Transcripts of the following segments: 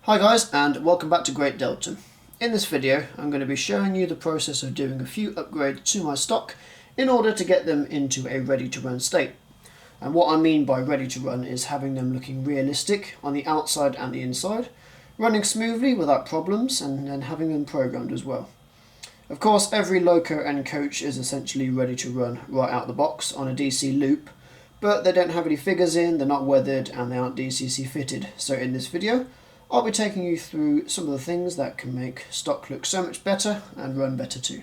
Hi guys, and welcome back to Great Deltan. In this video I'm going to be showing you the process of doing a few upgrades to my stock in order to get them into a ready to run state. And what I mean by ready to run is having them looking realistic on the outside and the inside, running smoothly without problems, and then having them programmed as well. Of course, every loco and coach is essentially ready to run right out the box on a DC loop, but they don't have any figures in, they're not weathered, and they aren't DCC fitted. So in this video I'll be taking you through some of the things that can make stock look so much better and run better too.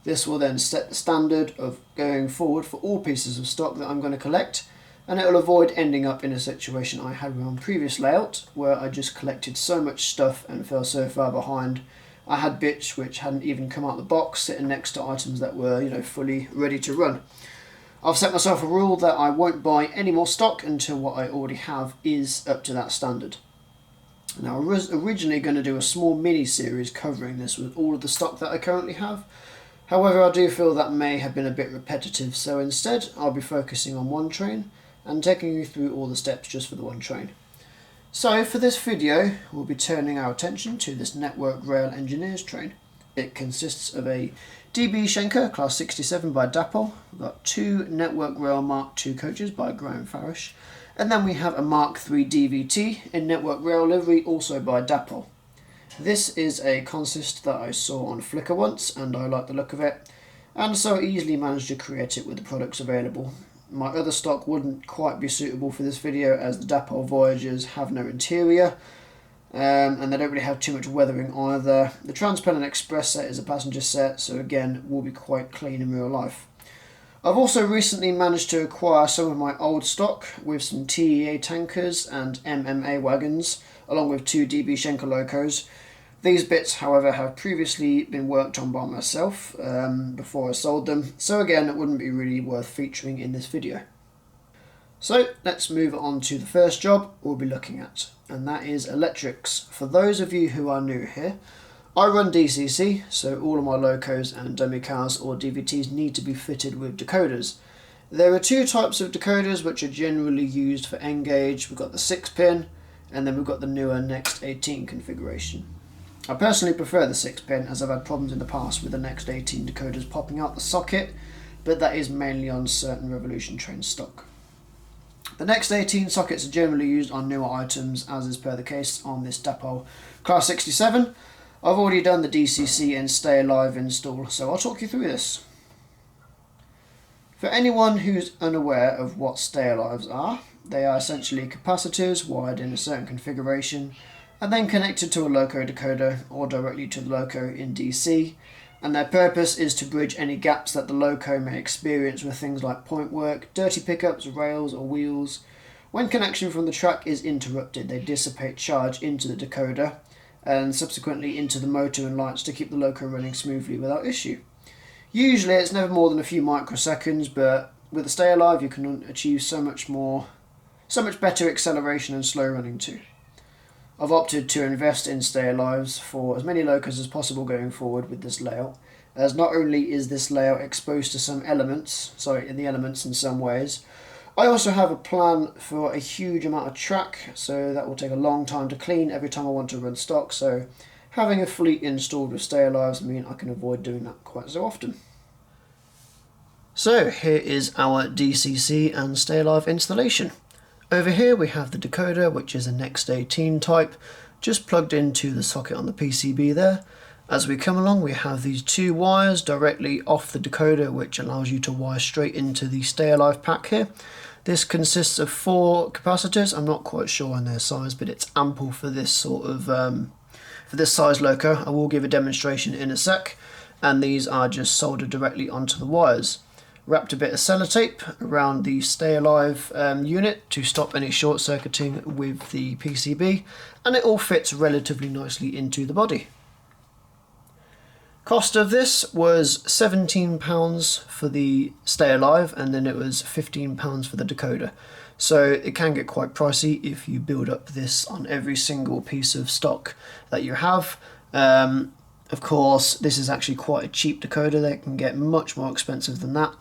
This will then set the standard of going forward for all pieces of stock that I'm going to collect, and it will avoid ending up in a situation I had with my previous layout where I just collected so much stuff and fell so far behind. I had bits which hadn't even come out the box sitting next to items that were, fully ready to run. I've set myself a rule that I won't buy any more stock until what I already have is up to that standard. Now, I was originally going to do a small mini-series covering this with all of the stock that I currently have. However, I do feel that may have been a bit repetitive, so instead I'll be focusing on one train and taking you through all the steps just for the one train. So for this video, we'll be turning our attention to this Network Rail Engineers train. It consists of a DB Schenker Class 67 by Dapol. We've got two Network Rail Mark II coaches by Graham Farish. And then we have a Mark III DVT in Network Rail livery, also by Dapol. This is a consist that I saw on Flickr once, and I like the look of it, and so I easily managed to create it with the products available. My other stock wouldn't quite be suitable for this video, as the Dapol Voyagers have no interior, and they don't really have too much weathering either. The Transpennine Express set is a passenger set, so again will be quite clean in real life. I've also recently managed to acquire some of my old stock with some TEA tankers and MMA wagons, along with two DB Schenker locos. These bits, however, have previously been worked on by myself before I sold them, so again it wouldn't be really worth featuring in this video. So let's move on to the first job we'll be looking at, and that is electrics. For those of you who are new here, I run DCC, so all of my locos and dummy cars or DVTs need to be fitted with decoders. There are two types of decoders which are generally used for N-Gauge. We've got the 6-pin, and then we've got the newer Next 18 configuration. I personally prefer the 6-pin, as I've had problems in the past with the Next 18 decoders popping out the socket, but that is mainly on certain Revolution train stock. The Next 18 sockets are generally used on newer items, as is per the case on this Dapol Class 67. I've already done the DCC and Stay Alive install, so I'll talk you through this. For anyone who's unaware of what Stay Alives are, they are essentially capacitors wired in a certain configuration and then connected to a loco decoder or directly to the loco in DC, and their purpose is to bridge any gaps that the loco may experience with things like point work, dirty pickups, rails or wheels. When connection from the track is interrupted, they dissipate charge into the decoder and subsequently into the motor and lights to keep the loco running smoothly without issue. Usually it's never more than a few microseconds, but with the Stay Alive you can achieve so much better acceleration and slow running too. I've opted to invest in Stay Alives for as many locos as possible going forward with this layout, as not only is this layout exposed to the elements in some ways, I also have a plan for a huge amount of track, so that will take a long time to clean every time I want to run stock, so having a fleet installed with Stay Alives mean I can avoid doing that quite so often. So here is our DCC and Stay Alive installation. Over here we have the decoder, which is a Next 18 type, just plugged into the socket on the PCB there. As we come along we have these two wires directly off the decoder, which allows you to wire straight into the Stay Alive pack here. This consists of 4 capacitors. I'm not quite sure on their size, but it's ample for this sort of for this size loco. I will give a demonstration in a sec, and these are just soldered directly onto the wires. Wrapped a bit of sellotape around the Stay Alive unit to stop any short circuiting with the PCB, and it all fits relatively nicely into the body. Cost of this was £17 for the Stay Alive, and then it was £15 for the decoder. So it can get quite pricey if you build up this on every single piece of stock that you have. Of course, this is actually quite a cheap decoder. They can get much more expensive than that,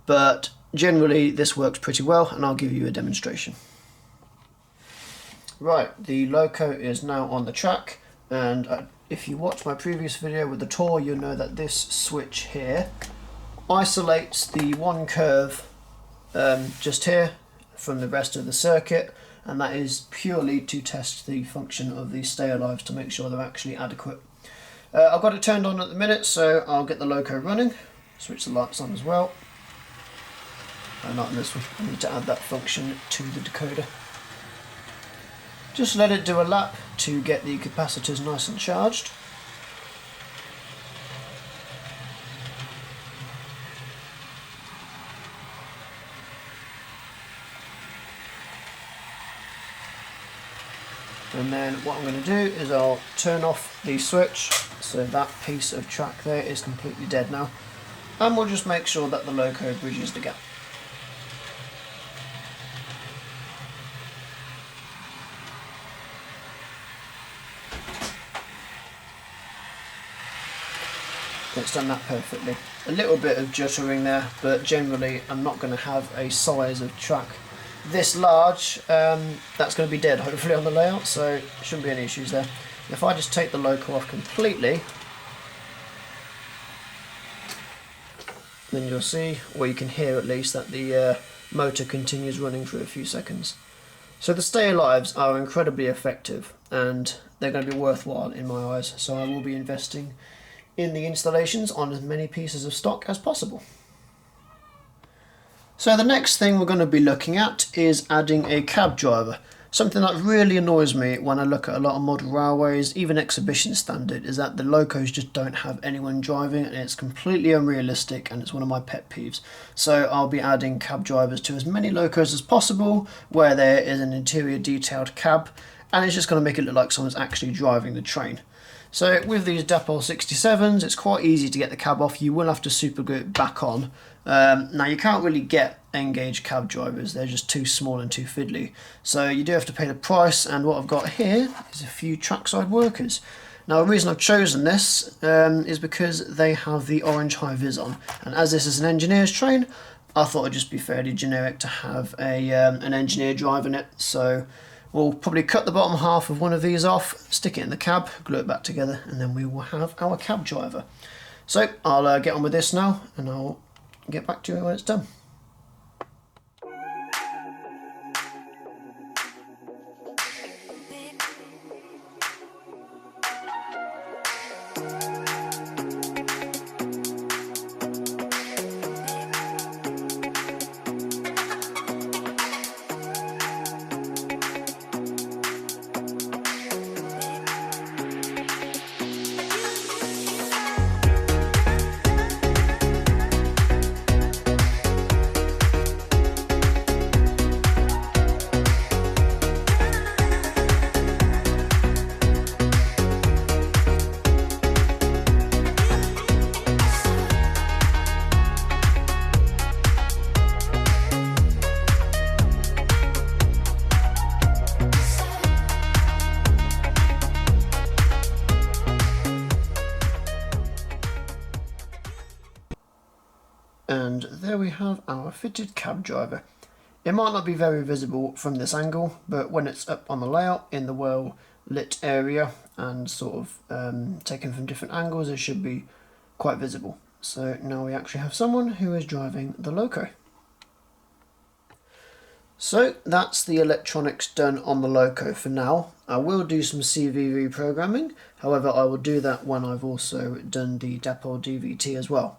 but generally this works pretty well, and I'll give you a demonstration. Right, the loco is now on the track, and if you watch my previous video with the tour, you'll know that this switch here isolates the one curve just here from the rest of the circuit, and that is purely to test the function of the stay alives to make sure they're actually adequate. I've got it turned on at the minute, so I'll get the loco running, switch the lights on as well. Not on this one, I need to add that function to the decoder. Just let it do a lap to get the capacitors nice and charged. And then what I'm going to do is I'll turn off the switch, so that piece of track there is completely dead now. And we'll just make sure that the loco bridges the gap. It's done that perfectly. A little bit of juttering there, but generally I'm not going to have a size of track this large. That's going to be dead hopefully on the layout, so shouldn't be any issues there. If I just take the loco off completely, then you'll see, or you can hear at least, that the motor continues running for a few seconds. So the stay alives are incredibly effective, and they're going to be worthwhile in my eyes, so I will be investing in the installations on as many pieces of stock as possible. So the next thing we're going to be looking at is adding a cab driver. Something that really annoys me when I look at a lot of model railways, even exhibition standard, is that the locos just don't have anyone driving, and it's completely unrealistic, and it's one of my pet peeves. So I'll be adding cab drivers to as many locos as possible where there is an interior detailed cab, and it's just going to make it look like someone's actually driving the train. So with these Deltan 67s, it's quite easy to get the cab off. You will have to super glue it back on. Now you can't really get N-gauge cab drivers, they're just too small and too fiddly. So you do have to pay the price, and what I've got here is a few trackside workers. Now the reason I've chosen this is because they have the orange high vis on, and as this is an engineer's train, I thought it'd just be fairly generic to have an engineer driving it. So we'll probably cut the bottom half of one of these off, stick it in the cab, glue it back together, and then we will have our cab driver. So I'll get on with this now, and I'll get back to you when it's done. And there we have our fitted cab driver. It might not be very visible from this angle, but when it's up on the layout in the well lit area and sort of taken from different angles, it should be quite visible. So now we actually have someone who is driving the loco. So that's the electronics done on the loco for now. I will do some CV reprogramming, however I will do that when I've also done the Deltan DVT as well.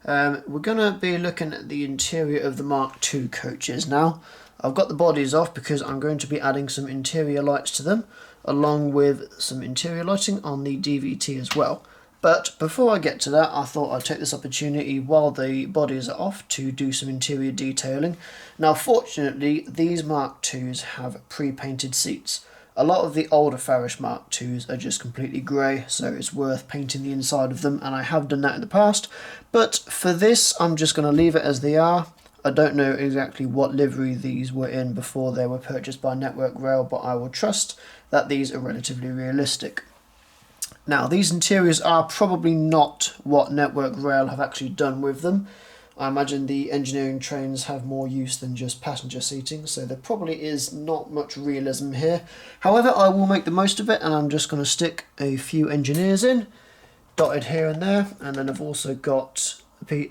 We're going to be looking at the interior of the Mark II coaches now. I've got the bodies off because I'm going to be adding some interior lights to them, along with some interior lighting on the DVT as well. But before I get to that, I thought I'd take this opportunity while the bodies are off to do some interior detailing. Now fortunately, these Mark IIs have pre-painted seats. A lot of the older Farish Mark IIs are just completely grey, so it's worth painting the inside of them, and I have done that in the past. But for this, I'm just going to leave it as they are. I don't know exactly what livery these were in before they were purchased by Network Rail, but I will trust that these are relatively realistic. Now, these interiors are probably not what Network Rail have actually done with them. I imagine the engineering trains have more use than just passenger seating, so there probably is not much realism here. However, I will make the most of it, and I'm just going to stick a few engineers in, dotted here and there, and then I've also got a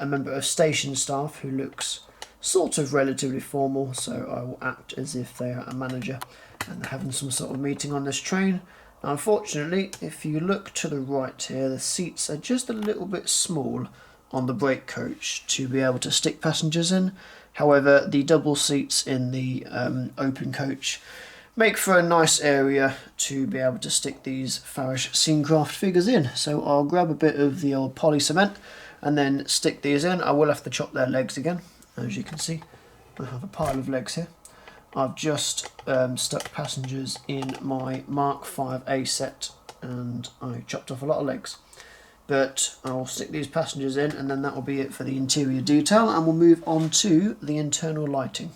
member of station staff who looks sort of relatively formal, so I will act as if they are a manager and they're having some sort of meeting on this train. Now, unfortunately, if you look to the right here, the seats are just a little bit small on the brake coach to be able to stick passengers in. However, the double seats in the open coach make for a nice area to be able to stick these Farish Scenecraft figures in. So I'll grab a bit of the old poly cement and then stick these in. I will have to chop their legs again. As you can see, I have a pile of legs here. I've just stuck passengers in my Mark 5A set and I chopped off a lot of legs. But I'll stick these passengers in and then that will be it for the interior detail, and we'll move on to the internal lighting.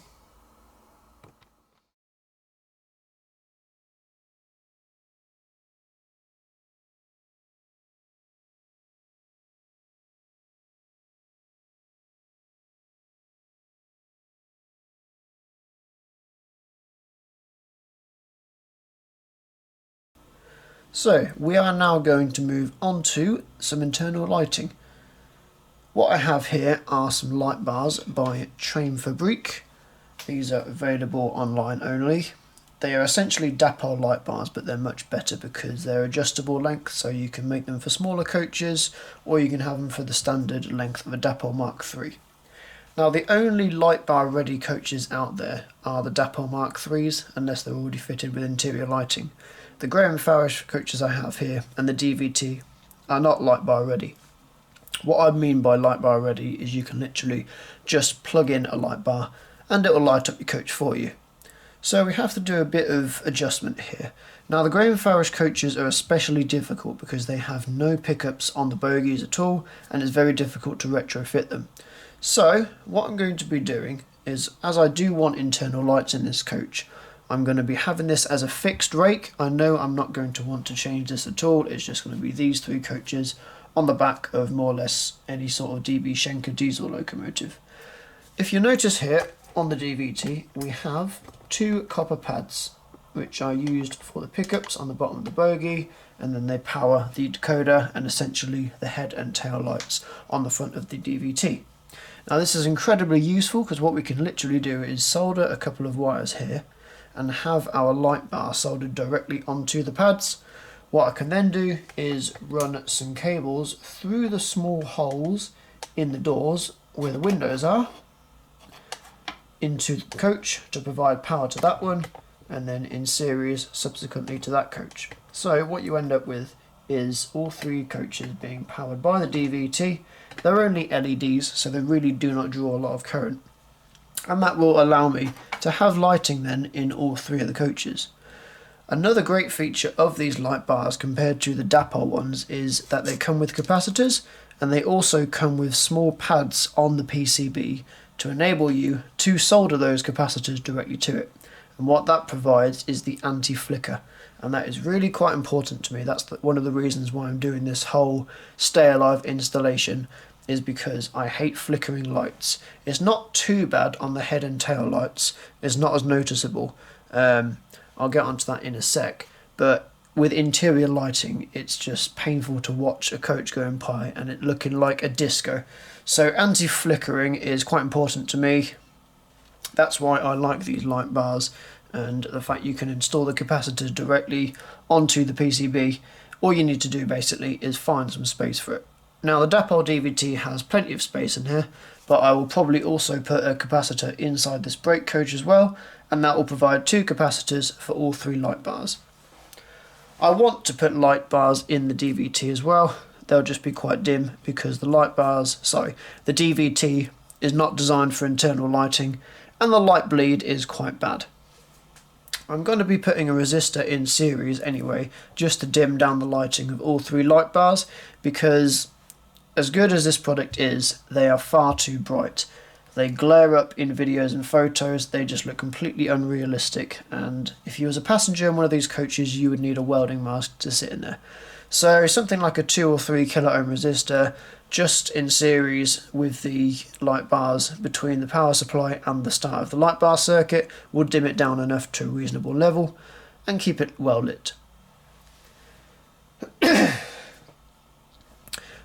So we are now going to move on to some internal lighting. What I have here are some light bars by Train Fabrique. These are available online only. They are essentially dapole light bars, but they're much better because they're adjustable length, so you can make them for smaller coaches or you can have them for the standard length of a dapole Mark III. Now, the only light bar ready coaches out there are the dapole Mark IIIs, unless they're already fitted with interior lighting. The Graham Farish coaches I have here and the DVT are not light bar ready. What I mean by light bar ready is you can literally just plug in a light bar and it will light up your coach for you. So we have to do a bit of adjustment here. Now, the Graham Farish coaches are especially difficult because they have no pickups on the bogies at all and it's very difficult to retrofit them. So what I'm going to be doing is, as I do want internal lights in this coach, I'm going to be having this as a fixed rake. I know I'm not going to want to change this at all. It's just going to be these three coaches on the back of more or less any sort of DB Schenker diesel locomotive. If you notice here on the DVT, we have two copper pads which are used for the pickups on the bottom of the bogie, and then they power the decoder and essentially the head and tail lights on the front of the DVT. Now, this is incredibly useful because what we can literally do is solder a couple of wires here and have our light bar soldered directly onto the pads. What I can then do is run some cables through the small holes in the doors where the windows are into the coach to provide power to that one, and then in series subsequently to that coach. So what you end up with is all three coaches being powered by the DVT. They're only LEDs, so they really do not draw a lot of current. And that will allow me to have lighting then in all three of the coaches. Another great feature of these light bars compared to the dapole ones is that they come with capacitors, and they also come with small pads on the PCB to enable you to solder those capacitors directly to it. And what that provides is the anti-flicker, and that is really quite important to me. That's one of the reasons why I'm doing this whole Stay Alive installation, is because I hate flickering lights. It's not too bad on the head and tail lights, it's not as noticeable. I'll get onto that in a sec, but with interior lighting it's just painful to watch a coach going by and it looking like a disco. So anti-flickering is quite important to me. That's why I like these light bars, and the fact you can install the capacitors directly onto the PCB. All you need to do basically is find some space for it. Now, the dapole DVT has plenty of space in here, but I will probably also put a capacitor inside this brake coach as well, and that will provide two capacitors for all three light bars. I want to put light bars in the DVT as well. They'll just be quite dim because the DVT is not designed for internal lighting and the light bleed is quite bad. I'm going to be putting a resistor in series anyway, just to dim down the lighting of all three light bars, because as good as this product is, they are far too bright. They glare up in videos and photos, they just look completely unrealistic, and if you was a passenger in one of these coaches you would need a welding mask to sit in there. So something like a 2 or 3 kilo ohm resistor just in series with the light bars between the power supply and the start of the light bar circuit will dim it down enough to a reasonable level and keep it well lit.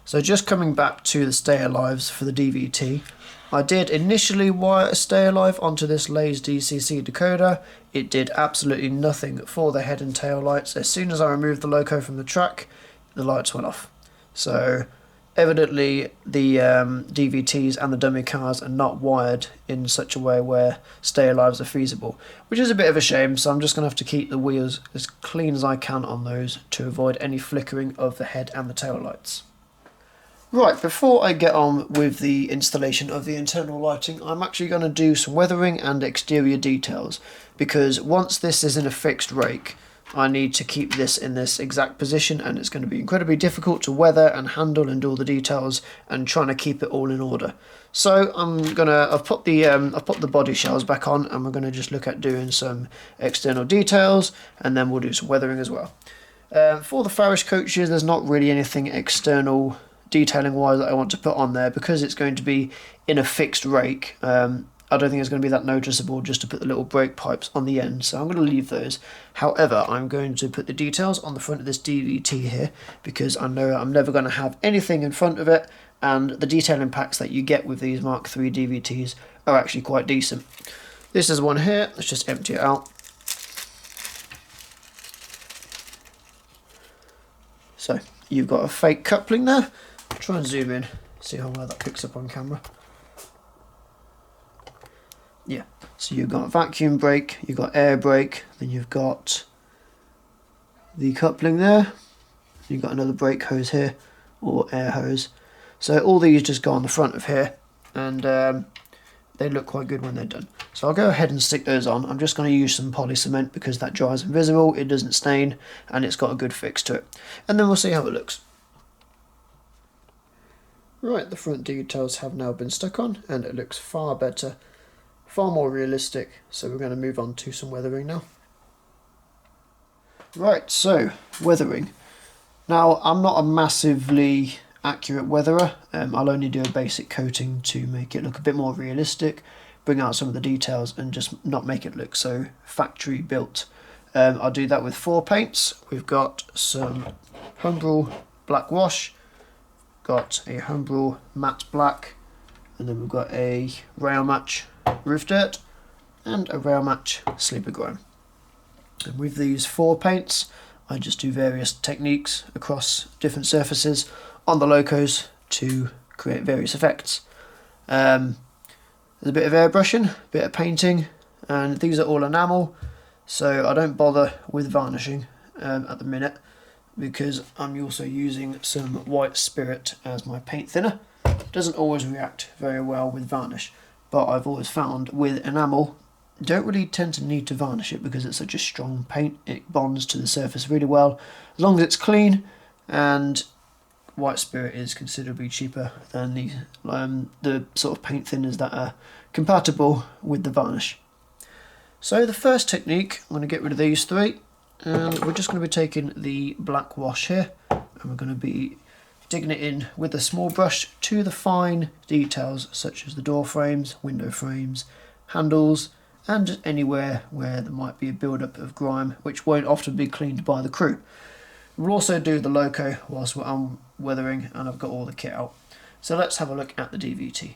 So just coming back to the stay alives for the DVT, I did initially wire a stay alive onto this Lays DCC decoder. It did absolutely nothing for the head and tail lights. As soon as I removed the loco from the track, the lights went off. So evidently the DVTs and the dummy cars are not wired in such a way where stay alives are feasible, which is a bit of a shame, so I'm just going to have to keep the wheels as clean as I can on those to avoid any flickering of the head and the tail lights. Right, before I get on with the installation of the internal lighting, I'm actually going to do some weathering and exterior details, because once this is in a fixed rake, I need to keep this in this exact position, and it's going to be incredibly difficult to weather and handle and do all the details and trying to keep it all in order. So I've put the body shells back on, and we're going to just look at doing some external details, and then we'll do some weathering as well. For the Farish coaches, there's not really anything external detailing wise that I want to put on there, because it's going to be in a fixed rake. I don't think it's going to be that noticeable just to put the little brake pipes on the end, so I'm going to leave those. However, I'm going to put the details on the front of this DVT here, because I know I'm never going to have anything in front of it, and the detailing packs that you get with these Mark III DVTs are actually quite decent. This is one here. Let's just empty it out. So you've got a fake coupling there. Try and zoom in, see how well that picks up on camera. Yeah, so you've got vacuum brake, you've got air brake, then you've got the coupling there, you've got another brake hose here, or air hose. So all these just go on the front of here, and they look quite good when they're done. So I'll go ahead and stick those on. I'm just going to use some poly cement because that dries invisible, it doesn't stain, and it's got a good fix to it. And then we'll see how it looks. Right, the front details have now been stuck on, and it looks far better, far more realistic, so we're going to move on to some weathering now. Right, so weathering. Now, I'm not a massively accurate weatherer. I'll only do a basic coating to make it look a bit more realistic, bring out some of the details and just not make it look so factory built. I'll do that with 4 paints. We've got some Humbrol black wash, got a Humbrol matte black, and then we've got a Rail Match roof dirt and a Rail Match sleeper grime. And with these 4 paints, I just do various techniques across different surfaces on the locos to create various effects. There's a bit of airbrushing, a bit of painting, and these are all enamel, so I don't bother with varnishing at the minute, because I'm also using some white spirit as my paint thinner. It doesn't always react very well with varnish, but I've always found with enamel, you don't really tend to need to varnish it because it's such a strong paint. It bonds to the surface really well, as long as it's clean, and white spirit is considerably cheaper than the sort of paint thinners that are compatible with the varnish. So the first technique, I'm going to get rid of these 3. And we're just going to be taking the black wash here, and we're going to be digging it in with a small brush to the fine details such as the door frames, window frames, handles, and just anywhere where there might be a build-up of grime which won't often be cleaned by the crew. We'll also do the loco whilst I'm weathering and I've got all the kit out. So let's have a look at the DVT.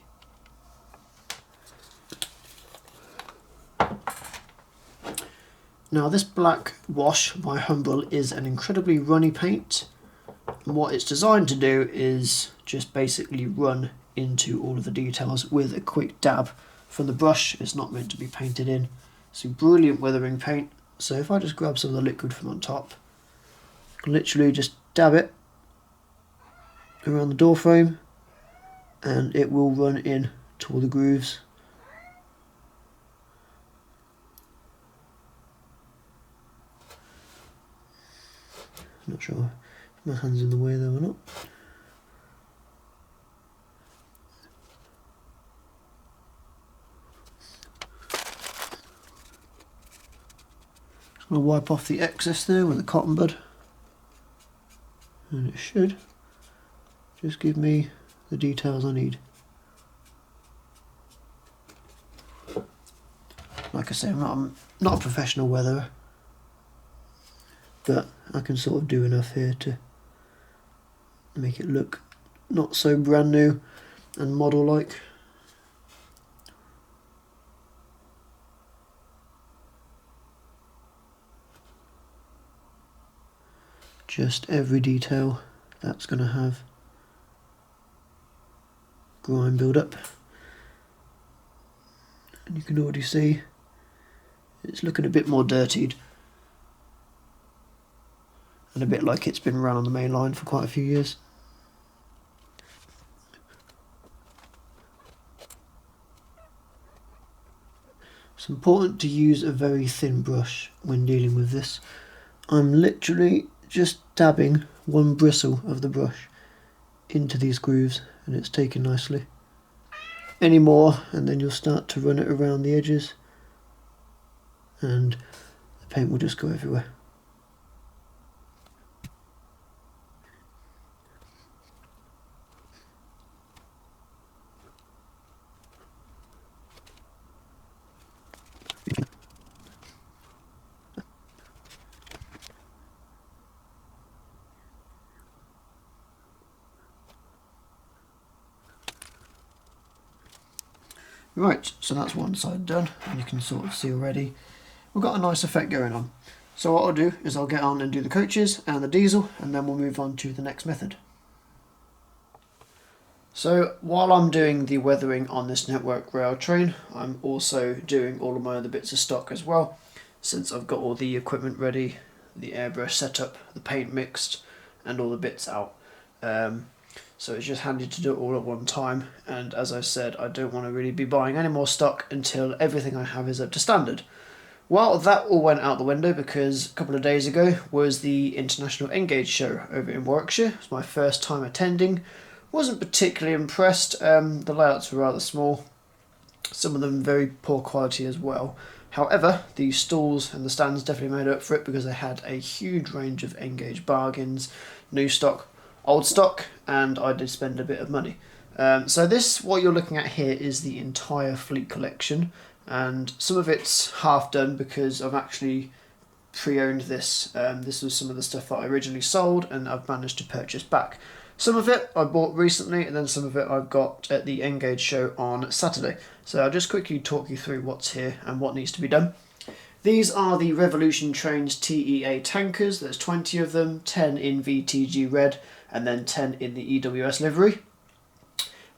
Now this black wash by Humbrol is an incredibly runny paint, and what it's designed to do is just basically run into all of the details with a quick dab from the brush. It's not meant to be painted in. It's a brilliant weathering paint, so if I just grab some of the liquid from on top, I can literally just dab it around the door frame and it will run in to all the grooves. Not sure if my hand's in the way though or not. Just going to wipe off the excess there with a cotton bud, and it should just give me the details I need. Like I say, I'm not a professional weatherer, but I can sort of do enough here to make it look not so brand new and model-like. Just every detail that's going to have grime build up, and you can already see it's looking a bit more dirtied and a bit like it's been run on the main line for quite a few years. It's important to use a very thin brush when dealing with this. I'm literally just dabbing one bristle of the brush into these grooves and it's taken nicely. Any more and then you'll start to run it around the edges and the paint will just go everywhere. Right, so that's one side done, and you can sort of see already we've got a nice effect going on. So what I'll do is I'll get on and do the coaches and the diesel, and then we'll move on to the next method. So while I'm doing the weathering on this network rail train, I'm also doing all of my other bits of stock as well, since I've got all the equipment ready, the airbrush setup, the paint mixed, and all the bits out. So it's just handy to do it all at one time, and as I said, I don't want to really be buying any more stock until everything I have is up to standard. Well, that all went out the window because a couple of days ago was the International Engage show over in Warwickshire. It was my first time attending. Wasn't particularly impressed. The layouts were rather small, some of them very poor quality as well. However, the stalls and the stands definitely made up for it because they had a huge range of Engage bargains, new stock, old stock, and I did spend a bit of money. So this, what you're looking at here, is the entire fleet collection, and some of it's half done because I've actually pre-owned this. This was some of the stuff that I originally sold and I've managed to purchase back. Some of it I bought recently, and then some of it I've got at the Engage show on Saturday. So I'll just quickly talk you through what's here and what needs to be done. These are the Revolution Trains TEA tankers. There's 20 of them, 10 in VTG red, and then 10 in the EWS livery.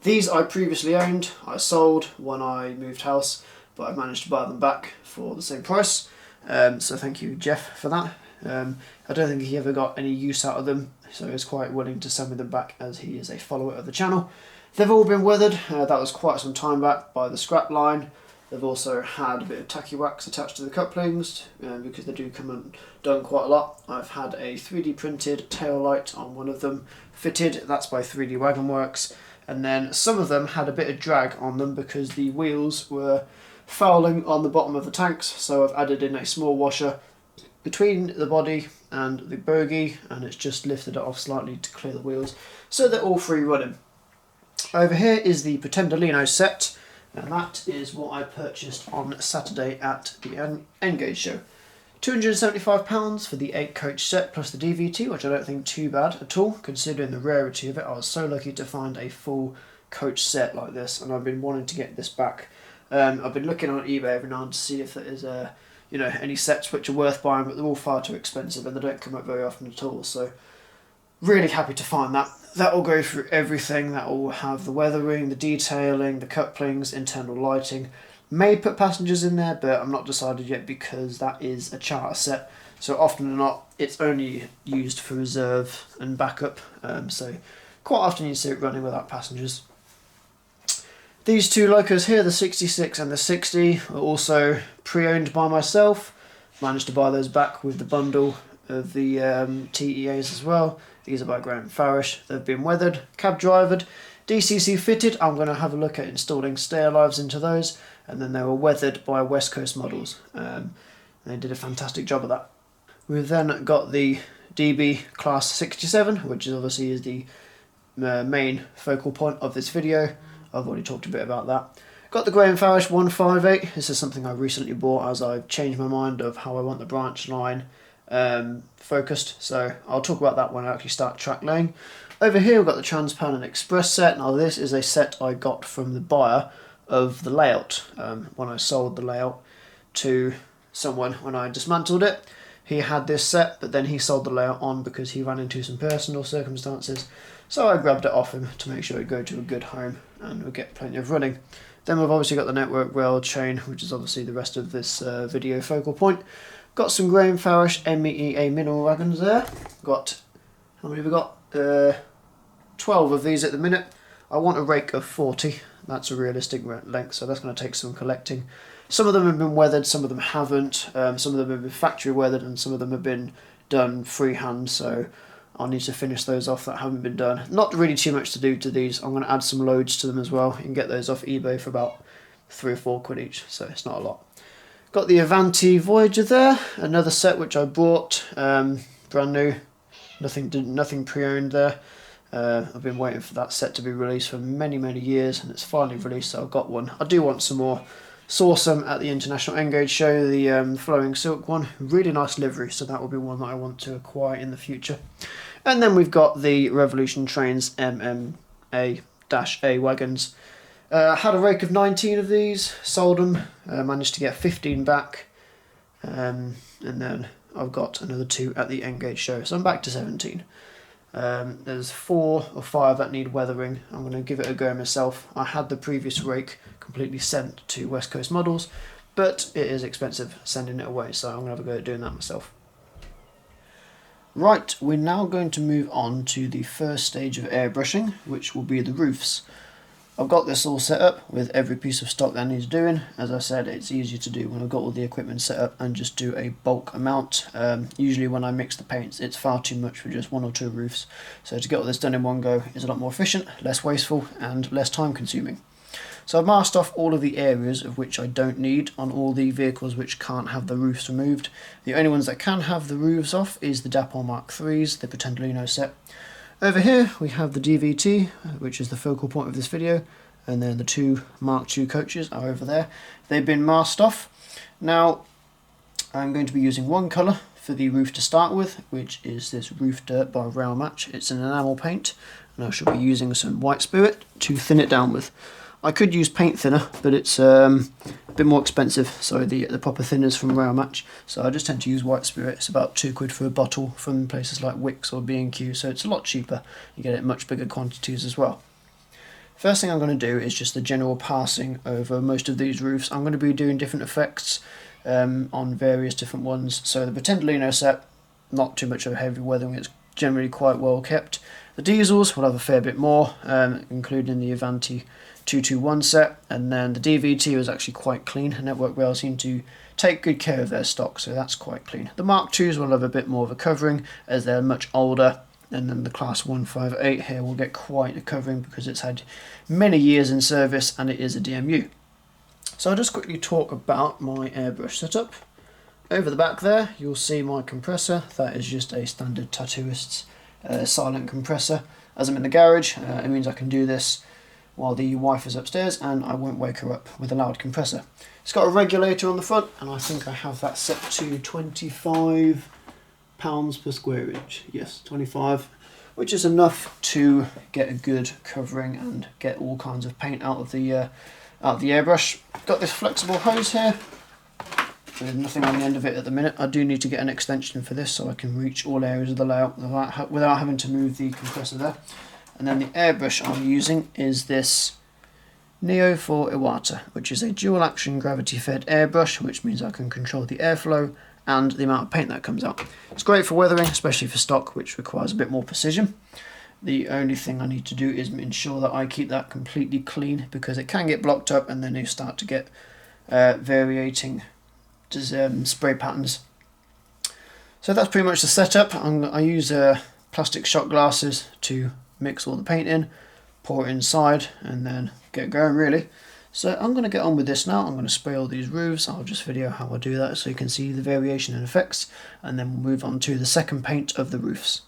These I previously owned. I sold when I moved house, but I've managed to buy them back for the same price. So thank you, Jeff, for that. I don't think he ever got any use out of them, so he's quite willing to send me them back as he is a follower of the channel. They've all been weathered. That was quite some time back by the scrap line. They've also had a bit of tacky wax attached to the couplings because they do come undone quite a lot. I've had a 3D printed tail light on one of them fitted. That's by 3D Wagon Works. And then some of them had a bit of drag on them because the wheels were fouling on the bottom of the tanks. So I've added in a small washer between the body and the bogie, and it's just lifted it off slightly to clear the wheels so they're all free running. Over here is the Pretendolino set, and that is what I purchased on Saturday at the Engage show. £275 for the 8 coach set plus the DVT, which I don't think too bad at all considering the rarity of it. I was so lucky to find a full coach set like this, and I've been wanting to get this back. I've been looking on eBay every now and to see if there is any sets which are worth buying, but they're all far too expensive and they don't come up very often at all. So really happy to find that. That will go through everything. That will have the weathering, the detailing, the couplings, internal lighting. May put passengers in there, but I'm not decided yet because that is a charter set. So often than not, it's only used for reserve and backup. So quite often you see it running without passengers. These two locos here, the 66 and the 60, are also pre-owned by myself. Managed to buy those back with the bundle of the TEAs as well. These are by Graham Farish. They've been weathered, cab drivered, DCC fitted. I'm going to have a look at installing stair lives into those, and then they were weathered by West Coast Models. They did a fantastic job of that. We've then got the DB Class 67, which is obviously the main focal point of this video. I've already talked a bit about that. Got the Graham Farish 158. This is something I recently bought as I've changed my mind of how I want the branch line focused. So I'll talk about that when I actually start track laying. Over here we've got the Transpan and Express set. Now this is a set I got from the buyer of the layout when I sold the layout to someone when I dismantled it. He had this set, but then he sold the layout on because he ran into some personal circumstances. So I grabbed it off him to make sure it'd go to a good home and we'll get plenty of running. Then we've obviously got the network rail chain, which is obviously the rest of this video focal point. Got some Graham Farish MEEA mineral wagons there. Got, how many have we got? 12 of these at the minute. I want a rake of 40. That's a realistic length, so that's going to take some collecting. Some of them have been weathered, some of them haven't. Some of them have been factory weathered and some of them have been done freehand, so I'll need to finish those off that haven't been done. Not really too much to do to these. I'm going to add some loads to them as well. You can get those off eBay for about 3 or 4 quid each, so it's not a lot. Got the Avanti Voyager there, another set which I bought, brand new, nothing pre-owned there. I've been waiting for that set to be released for many years and it's finally released, so I've got one. I do want some more. Saw some at the International Engage show, the Flowing Silk one. Really nice livery, so that will be one that I want to acquire in the future. And then we've got the Revolution Trains MMA-A wagons. Had a rake of 19 of these, sold them, managed to get 15 back. And then I've got another 2 at the Engage show, so I'm back to 17. There's 4 or 5 that need weathering. I'm going to give it a go myself. I had the previous rake completely sent to West Coast Models, but it is expensive sending it away, so I'm going to have a go at doing that myself. Right, we're now going to move on to the first stage of airbrushing, which will be the roofs. I've got this all set up with every piece of stock that needs doing. As I said, it's easier to do when I've got all the equipment set up and just do a bulk amount. Usually when I mix the paints, it's far too much for just 1 or 2 roofs. So to get all this done in one go is a lot more efficient, less wasteful and less time consuming. So I've masked off all of the areas of which I don't need on all the vehicles which can't have the roofs removed. The only ones that can have the roofs off is the Dapol Mark IIIs, the Pretendolino set. Over here we have the DVT, which is the focal point of this video, and then the 2 Mark II coaches are over there. They've been masked off. Now I'm going to be using one colour for the roof to start with, which is this Roof Dirt by Rail Match. It's an enamel paint, and I shall be using some white spirit to thin it down with. I could use paint thinner, but it's a bit more expensive, so the proper thinners from Rail Match. So I just tend to use white spirit. It's about 2 quid for a bottle from places like Wix or B&Q, so it's a lot cheaper. You get it in much bigger quantities as well. First thing I'm going to do is just the general passing over most of these roofs. I'm going to be doing different effects on various different ones. So the Pretendolino set, not too much of a heavy weathering, it's generally quite well kept. The diesels will have a fair bit more, including the Avanti 221 set, and then the DVT was actually quite clean. Network Rail seem to take good care of their stock, so that's quite clean. The Mark IIs will have a bit more of a covering as they're much older, and then the Class 158 here will get quite a covering because it's had many years in service and it is a DMU. So I'll just quickly talk about my airbrush setup. Over the back there you'll see my compressor. That is just a standard tattooist's silent compressor. As I'm in the garage, it means I can do this while the wife is upstairs and I won't wake her up with a loud compressor. It's got a regulator on the front, and I think I have that set to 25 pounds per square inch. Yes, 25, which is enough to get a good covering and get all kinds of paint out of the airbrush. Got this flexible hose here. There's nothing on the end of it at the minute. I do need to get an extension for this so I can reach all areas of the layout without having to move the compressor there. And then the airbrush I'm using is this Neo for Iwata, which is a dual action gravity fed airbrush, which means I can control the airflow and the amount of paint that comes out. It's great for weathering, especially for stock, which requires a bit more precision. The only thing I need to do is ensure that I keep that completely clean, because it can get blocked up and then you start to get variating spray patterns. So that's pretty much the setup. I use plastic shot glasses to mix all the paint in, pour it inside and then get going really. So I'm going to get on with this now. I'm going to spray all these roofs. I'll just video how I do that so you can see the variation and effects, and then we'll move on to the second paint of the roofs.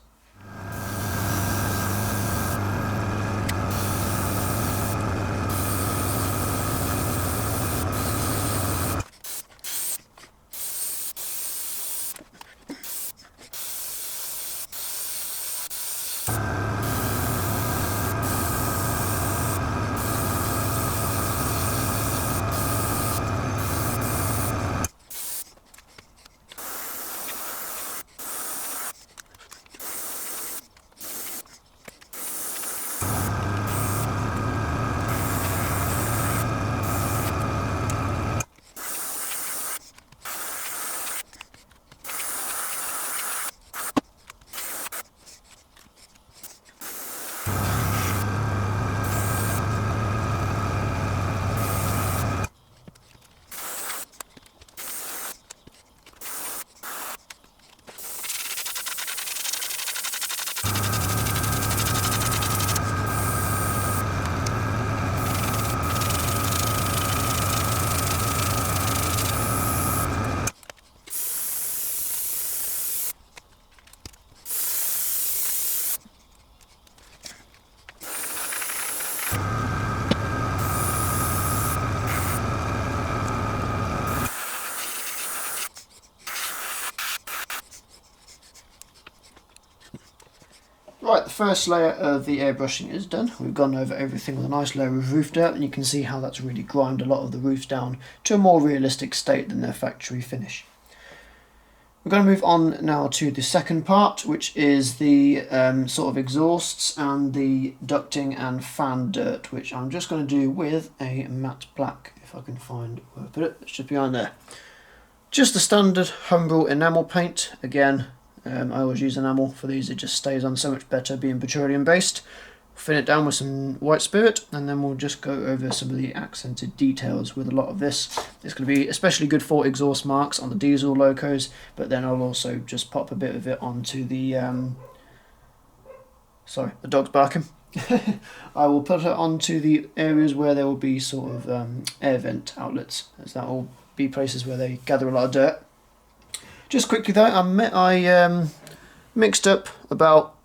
Right, the first layer of the airbrushing is done. We've gone over everything with a nice layer of roof dirt, and you can see how that's really grimed a lot of the roofs down to a more realistic state than their factory finish. We're going to move on now to the second part, which is the sort of exhausts and the ducting and fan dirt, which I'm just going to do with a matte black, if I can find where I put it. It's just behind there. Just the standard Humbrol enamel paint. Again, I always use enamel for these, it just stays on so much better being petroleum based. Thin it down with some white spirit, and then we'll just go over some of the accented details with a lot of this. It's going to be especially good for exhaust marks on the diesel locos, but then I'll also just pop a bit of it onto the sorry, the dog's barking. I will put it onto the areas where there will be sort of air vent outlets, as that will be places where they gather a lot of dirt. Just quickly though, I mixed up about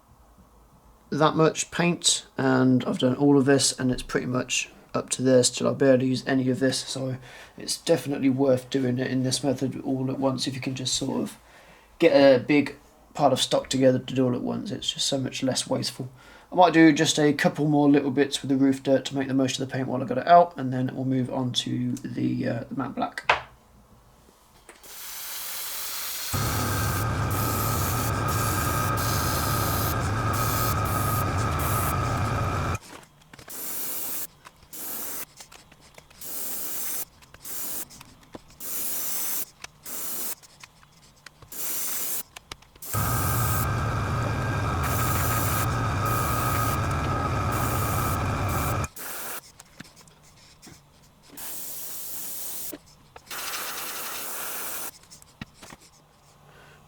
that much paint, and I've done all of this, and it's pretty much up to this till I barely use any of this, so it's definitely worth doing it in this method all at once if you can just sort of get a big part of stock together to do all at once. It's just so much less wasteful. I might do just a couple more little bits with the roof dirt to make the most of the paint while I got it out, and then we'll move on to the matte black.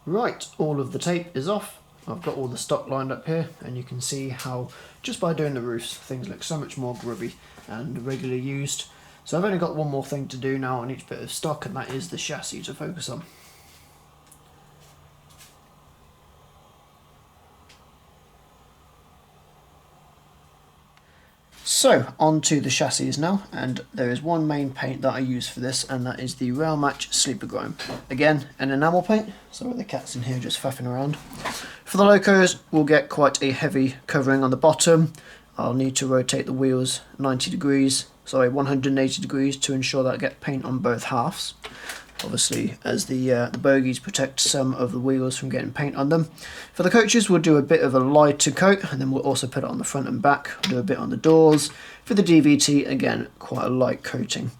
Right, all of the tape is off. I've got all the stock lined up here, and you can see how just by doing the roofs things look so much more grubby and regularly used. So I've only got one more thing to do now on each bit of stock, and that is the chassis to focus on. So, on to the chassis now, and there is one main paint that I use for this, and that is the Rail Match Sleeper Grime. Again, an enamel paint, sorry the cat's in here just faffing around. For the locos, we'll get quite a heavy covering on the bottom. I'll need to rotate the wheels 180 degrees to ensure that I get paint on both halves. Obviously, as the bogies protect some of the wheels from getting paint on them. For the coaches, we'll do a bit of a lighter coat, and then we'll also put it on the front and back. We'll do a bit on the doors. For the DVT, again, quite a light coating.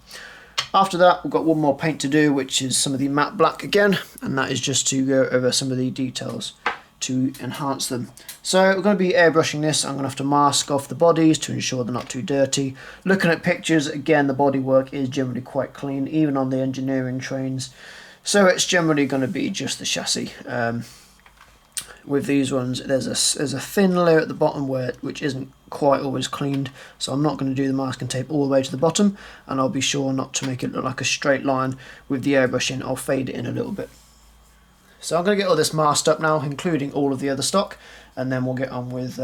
After that, we've got one more paint to do, which is some of the matte black again, and that is just to go over some of the details to enhance them. So we're going to be airbrushing this. I'm going to have to mask off the bodies to ensure they're not too dirty. Looking at pictures, again, the bodywork is generally quite clean, even on the engineering trains. So it's generally going to be just the chassis. With these ones, there's a thin layer at the bottom which isn't quite always cleaned, so I'm not going to do the masking tape all the way to the bottom, and I'll be sure not to make it look like a straight line with the airbrushing. I'll fade it in a little bit. So I'm going to get all this masked up now, including all of the other stock, and then we'll get on with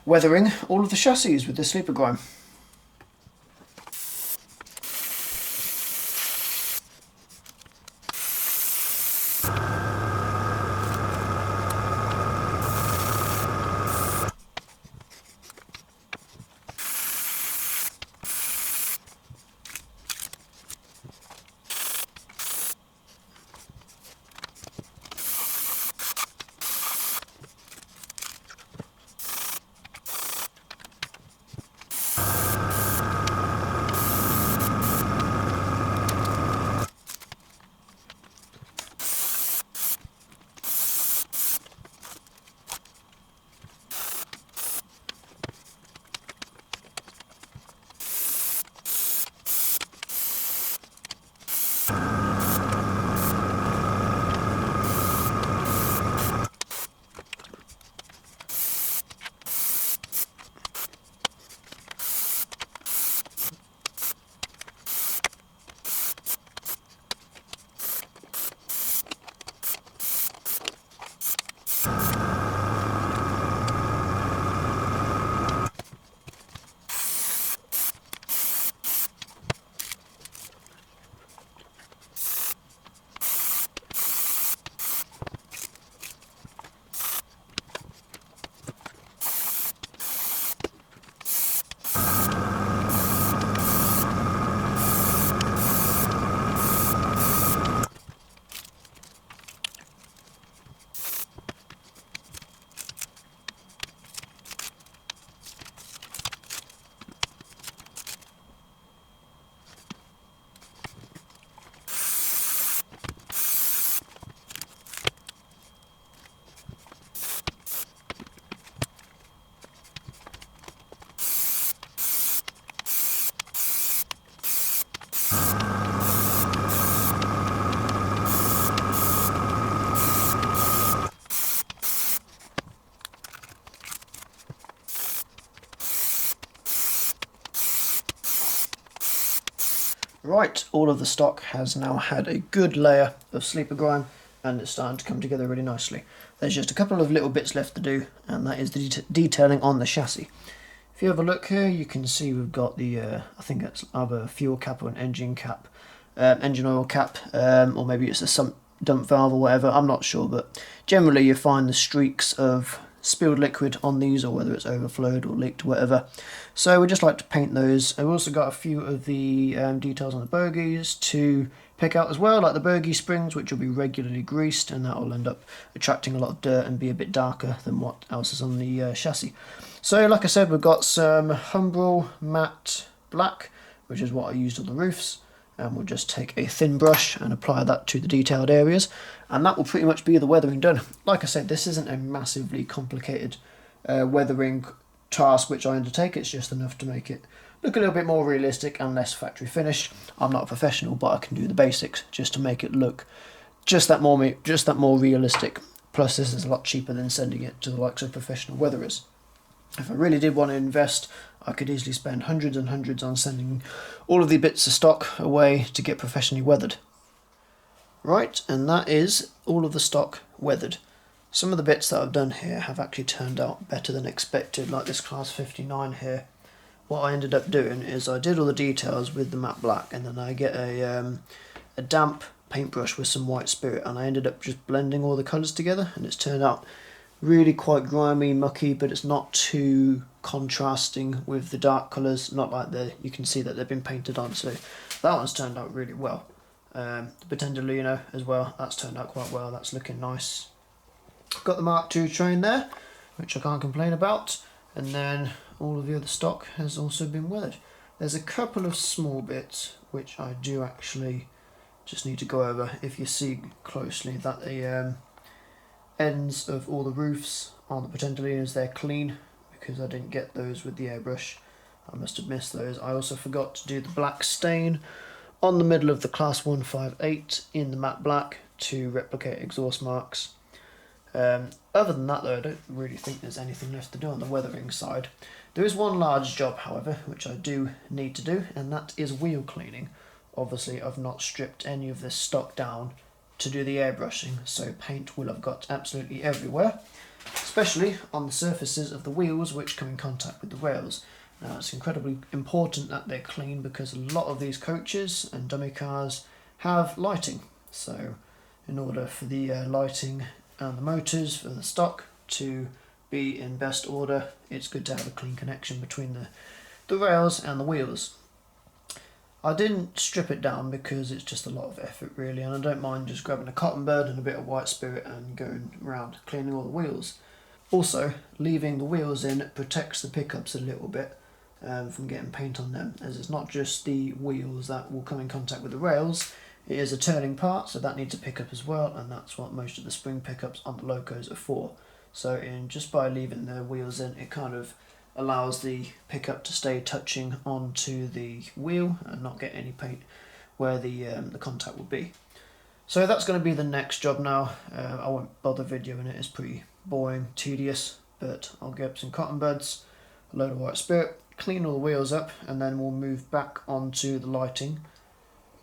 weathering all of the chassis with the Sleeper Grime. Right, all of the stock has now had a good layer of sleeper grime and it's starting to come together really nicely. There's just a couple of little bits left to do, and that is the detailing on the chassis. If you have a look here, you can see we've got the, I think it's either fuel cap or an engine cap, engine oil cap, or maybe it's a sump dump valve or whatever, I'm not sure, but generally you find the streaks of spilled liquid on these, or whether it's overflowed or leaked, whatever. So we just like to paint those. I've also got a few of the details on the bogies to pick out as well, like the bogie springs, which will be regularly greased, and that will end up attracting a lot of dirt and be a bit darker than what else is on the chassis. So like I said, we've got some Humbrol matte black, which is what I used on the roofs, and we'll just take a thin brush and apply that to the detailed areas, and that will pretty much be the weathering done. Like I said, this isn't a massively complicated weathering task which I undertake. It's just enough to make it look a little bit more realistic and less factory finished. I'm not a professional, but I can do the basics just to make it look just that more realistic. Plus, this is a lot cheaper than sending it to the likes of professional weatherers. If I really did want to invest, I could easily spend hundreds and hundreds on sending all of the bits of stock away to get professionally weathered. Right, and that is all of the stock weathered. Some of the bits that I've done here have actually turned out better than expected, like this class 59 here. What I ended up doing is I did all the details with the matte black, and then I get a damp paintbrush with some white spirit, and I ended up just blending all the colours together, and it's turned out really quite grimy, mucky, but it's not too contrasting with the dark colours, not like you can see that they've been painted on, so that one's turned out really well. The Pretender as well, that's turned out quite well, that's looking nice. Got the Mark II train there, which I can't complain about, and then all of the other stock has also been weathered. There's a couple of small bits which I do actually just need to go over. If you see closely that the ends of all the roofs on the Pretender they're clean, because I didn't get those with the airbrush. I must have missed those. I also forgot to do the black stain on the middle of the class 158 in the matte black to replicate exhaust marks. Other than that though, I don't really think there's anything left to do on the weathering side. There is one large job however which I do need to do, and that is wheel cleaning. Obviously I've not stripped any of this stock down to do the airbrushing, so paint will have got absolutely everywhere, especially on the surfaces of the wheels which come in contact with the rails. Now it's incredibly important that they're clean, because a lot of these coaches and dummy cars have lighting, so in order for the lighting and the motors for the stock to be in best order, it's good to have a clean connection between the rails and the wheels. I didn't strip it down because it's just a lot of effort really, and I don't mind just grabbing a cotton bud and a bit of white spirit and going around cleaning all the wheels. Also, leaving the wheels in protects the pickups a little bit from getting paint on them, as it's not just the wheels that will come in contact with the rails, it is a turning part, so that needs a pickup as well, and that's what most of the spring pickups on the locos are for. So just by leaving the wheels in, it kind of allows the pickup to stay touching onto the wheel and not get any paint where the contact will be. So that's going to be the next job now. I won't bother videoing it, it's pretty boring, tedious, but I'll get some cotton buds, a load of white spirit, clean all the wheels up, and then we'll move back onto the lighting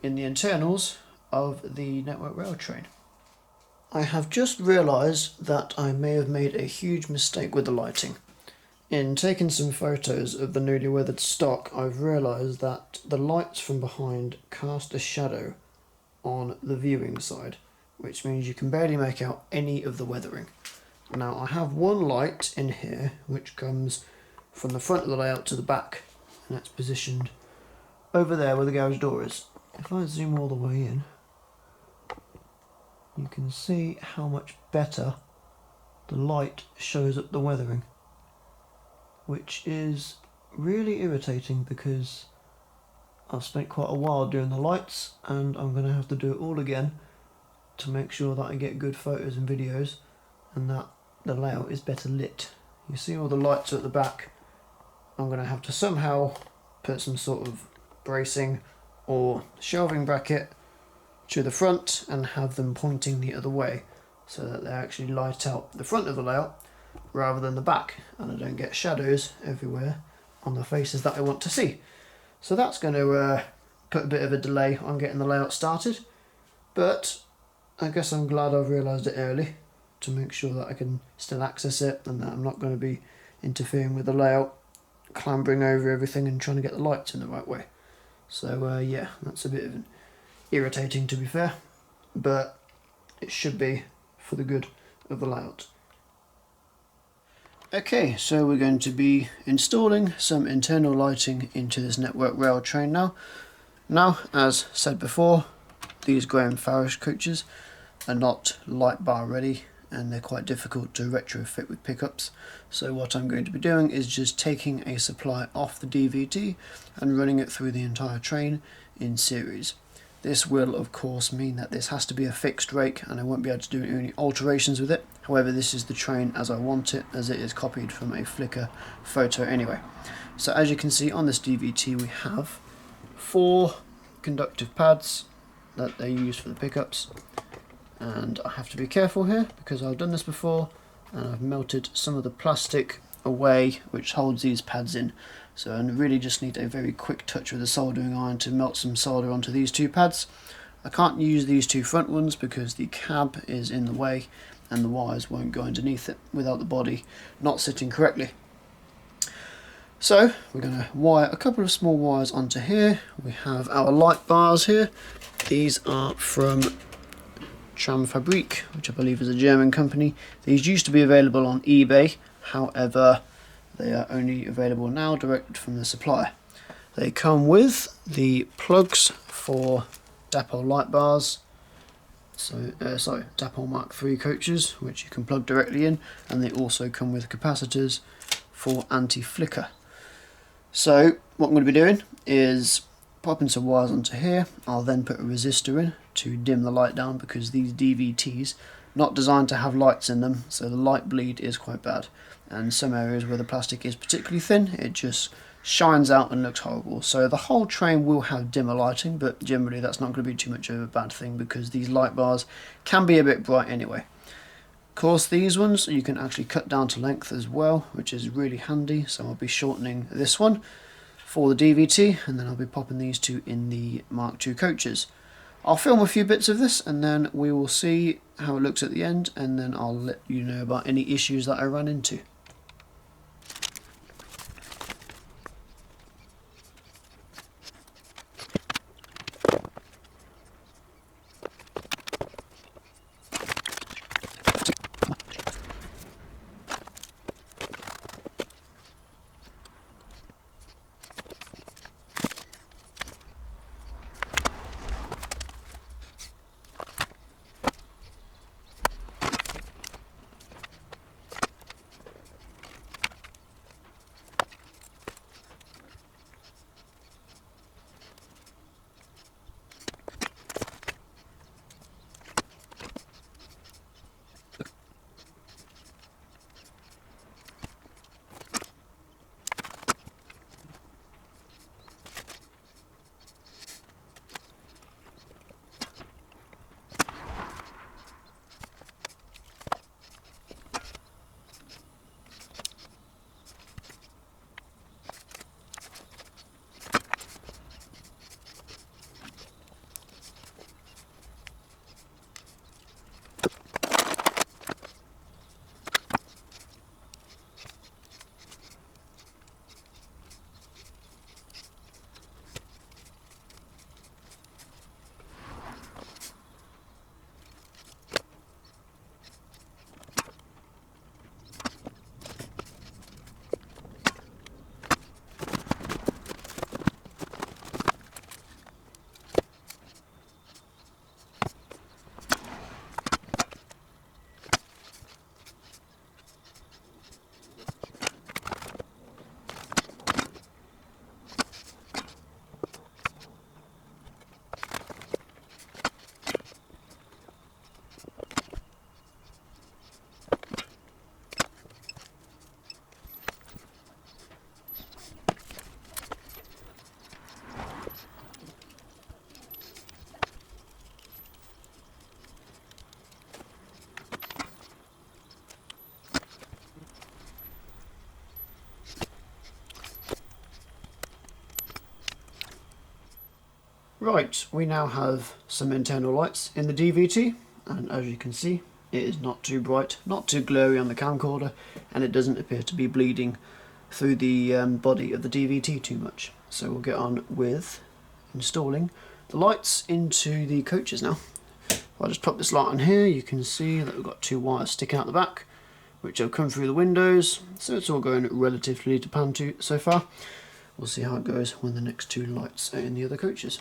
in the internals of the network rail train. I have just realised that I may have made a huge mistake with the lighting. In taking some photos of the newly weathered stock, I've realised that the lights from behind cast a shadow on the viewing side, which means you can barely make out any of the weathering. Now I have one light in here which comes from the front of the layout to the back, and that's positioned over there where the garage door is. If I zoom all the way in, you can see how much better the light shows up the weathering, which is really irritating because I've spent quite a while doing the lights, and I'm going to have to do it all again to make sure that I get good photos and videos and that the layout is better lit. You see all the lights at the back. I'm going to have to somehow put some sort of bracing or shelving bracket to the front and have them pointing the other way so that they actually light out the front of the layout rather than the back, and I don't get shadows everywhere on the faces that I want to see. So that's going to put a bit of a delay on getting the layout started, but I guess I'm glad I've realised it early to make sure that I can still access it and that I'm not going to be interfering with the layout, clambering over everything and trying to get the lights in the right way. So yeah, that's a bit of irritating, to be fair, but it should be for the good of the layout. Okay, so we're going to be installing some internal lighting into this network rail train now. Now, as said before, these Graham Farish coaches are not light bar ready and they're quite difficult to retrofit with pickups. So what I'm going to be doing is just taking a supply off the DVT and running it through the entire train in series. This will of course mean that this has to be a fixed rake and I won't be able to do any alterations with it. However, this is the train as I want it, as it is copied from a Flickr photo anyway. So as you can see on this DVT we have 4 conductive pads that they use for the pickups, and I have to be careful here because I've done this before and I've melted some of the plastic away which holds these pads in. So I really just need a very quick touch with a soldering iron to melt some solder onto these 2 pads. I can't use these 2 front ones because the cab is in the way and the wires won't go underneath it without the body not sitting correctly. So we're going to wire a couple of small wires onto here. We have our light bars here. These are from Fabrik, which I believe is a German company. These used to be available on eBay, however they are only available now directly from the supplier. They come with the plugs for Dapol light bars, Dapol Mark III coaches, which you can plug directly in, and they also come with capacitors for anti-flicker. So what I'm going to be doing is popping some wires onto here. I'll then put a resistor in to dim the light down because these DVTs not designed to have lights in them, so the light bleed is quite bad, and some areas where the plastic is particularly thin it just shines out and looks horrible. So the whole train will have dimmer lighting, but generally that's not going to be too much of a bad thing because these light bars can be a bit bright anyway. Of course these ones you can actually cut down to length as well, which is really handy, so I'll be shortening this one for the DVT and then I'll be popping these 2 in the Mark II coaches. I'll film a few bits of this and then we will see how it looks at the end, and then I'll let you know about any issues that I run into. Right, we now have some internal lights in the DVT, and as you can see, it is not too bright, not too glary on the camcorder, and it doesn't appear to be bleeding through the body of the DVT too much. So we'll get on with installing the lights into the coaches now. If I just pop this light on here, you can see that we've got two wires sticking out the back, which have come through the windows, so it's all going relatively to pan to so far. We'll see how it goes when the next two lights are in the other coaches.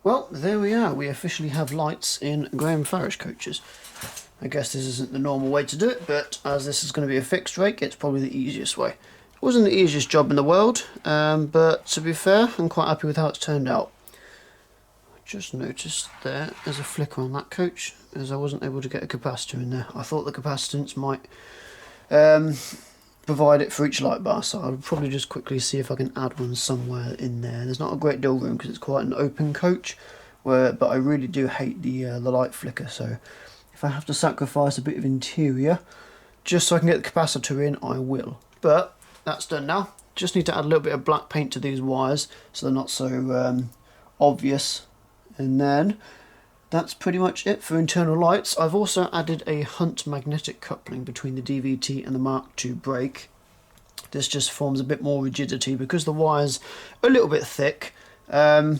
Well, there we are. We officially have lights in Graham Farish coaches. I guess this isn't the normal way to do it, but as this is going to be a fixed rake, it's probably the easiest way. It wasn't the easiest job in the world, but to be fair, I'm quite happy with how it's turned out. I just noticed there's a flicker on that coach, as I wasn't able to get a capacitor in there. I thought the capacitance might provide it for each light bar, so I'll probably just quickly see if I can add one somewhere in there. There's not a great deal of room because it's quite an open coach, but I really do hate the light flicker, so if I have to sacrifice a bit of interior just so I can get the capacitor in, I will. But that's done now. Just need to add a little bit of black paint to these wires so they're not so obvious, and then that's pretty much it for internal lights. I've also added a Hunt magnetic coupling between the DVT and the Mark II brake. This just forms a bit more rigidity because the wire's a little bit thick. They're